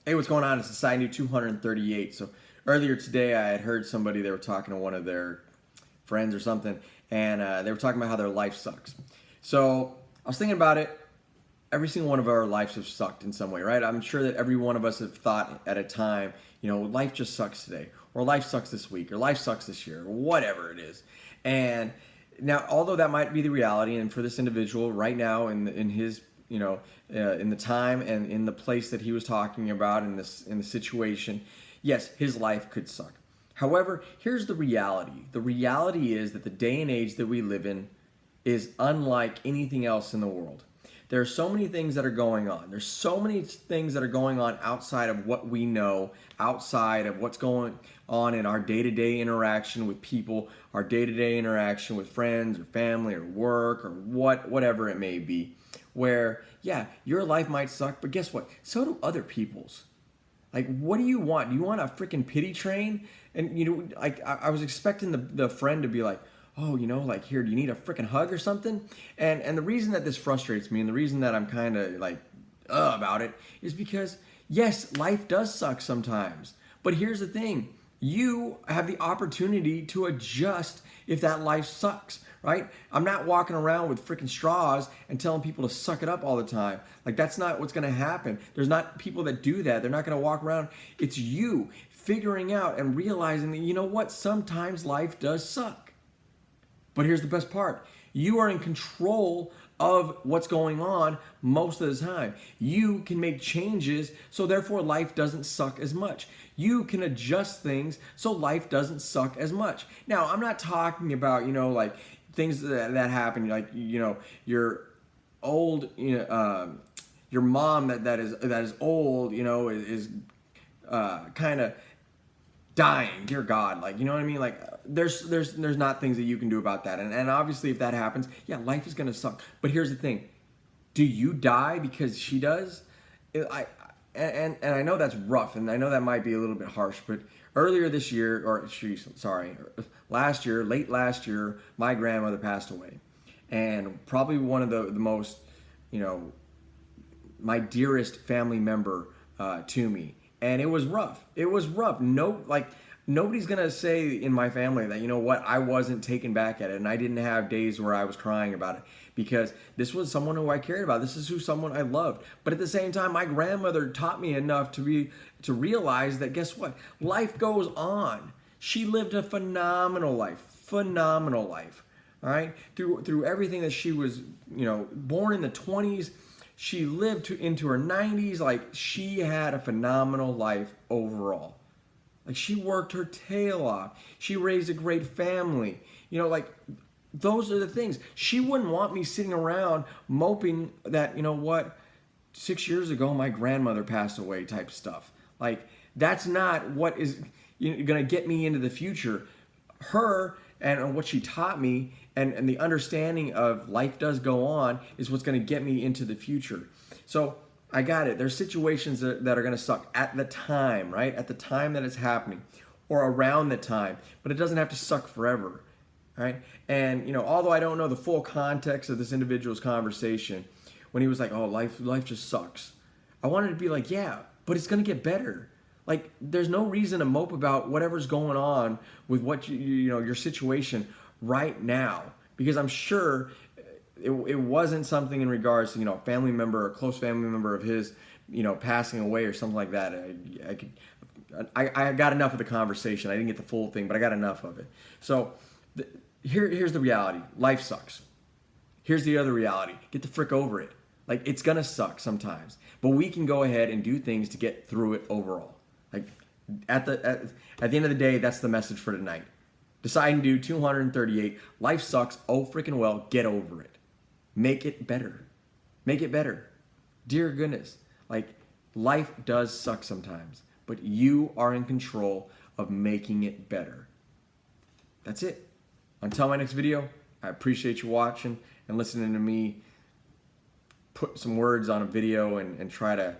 Hey, what's going on? It's Society 238. So earlier today, I had heard somebody, they were talking to one of their friends or something, and they were talking about how their life sucks. So I was thinking about it. Every single one of our lives have sucked in some way, right? I'm sure that every one of us have thought at a time, life just sucks today, or life sucks this week, or life sucks this year, or whatever it is. And now, although that might be the reality, and for this individual right now in his in the time and in the place that he was talking about in the situation, yes, his life could suck. However, here's the reality. The reality is that the day and age that we live in is unlike anything else in the world. There are so many things that are going on. There's so many things that are going on outside of what we know, outside of what's going on in our day-to-day interaction with people, our day-to-day interaction with friends or family or work or whatever it may be, where, yeah, your life might suck, but guess what? So do other people's. Like, what do you want? Do you want a freaking pity train? And, like, I was expecting the friend to be like, oh, like, here, do you need a freaking hug or something? And the reason that this frustrates me and the reason that I'm kind of like, about it is because, yes, life does suck sometimes. But here's the thing. You have the opportunity to adjust if that life sucks, right? I'm not walking around with freaking straws and telling people to suck it up all the time. Like, that's not what's going to happen. There's not people that do that. They're not going to walk around. It's you figuring out and realizing that, you know what? Sometimes life does suck. But here's the best part. You are in control of what's going on most of the time. You can make changes, so therefore life doesn't suck as much. You can adjust things so life doesn't suck as much. Now, I'm not talking about, like things that happen, like, your old, your mom that is old, is kind of dying, dear God, like, you know what I mean? Like, there's not things that you can do about that. And obviously if that happens, yeah, life is gonna suck. But here's the thing. Do you die because she does? And I know that's rough, and I know that might be a little bit harsh, but earlier this year, last year, late last year, my grandmother passed away. And probably one of the most, my dearest family member to me. And it was rough. It was rough. Nobody's gonna say in my family that, I wasn't taken back at it and I didn't have days where I was crying about it, because this was someone who I cared about. This is someone I loved. But at the same time, my grandmother taught me enough to realize that, guess what? Life goes on. She lived a phenomenal life. Phenomenal life. All right? Through everything that she was, born in the 20s. She lived into her 90s. Like, she had a phenomenal life overall. Like, she worked her tail off. She raised a great family. Like, those are the things. She wouldn't want me sitting around moping that, 6 years ago my grandmother passed away type stuff. Like, that's not what is going to get me into the future. Her and what she taught me and the understanding of life does go on is what's going to get me into the future. So I got it. There's situations that are going to suck at the time, right? At the time that it's happening, or around the time, but it doesn't have to suck forever, right? And, although I don't know the full context of this individual's conversation, when he was like, oh, life just sucks, I wanted to be like, yeah, but it's going to get better. Like, there's no reason to mope about whatever's going on with what your situation right now, because I'm sure it wasn't something in regards to, a family member or a close family member of his, passing away or something like that. I got enough of the conversation. I didn't get the full thing, but I got enough of it. So here's the reality. Life sucks. Here's the other reality. Get the frick over it. Like, it's gonna suck sometimes, but we can go ahead and do things to get through it overall. Like, at the end of the day, that's the message for tonight. Decide and do 238. Life sucks. Oh, freaking well. Get over it. Make it better. Make it better. Dear goodness. Like, life does suck sometimes, but you are in control of making it better. That's it. Until my next video, I appreciate you watching and listening to me put some words on a video and try to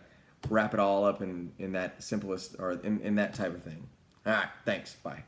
wrap it all up in that simplest, or in that type of thing. All right. Thanks. Bye.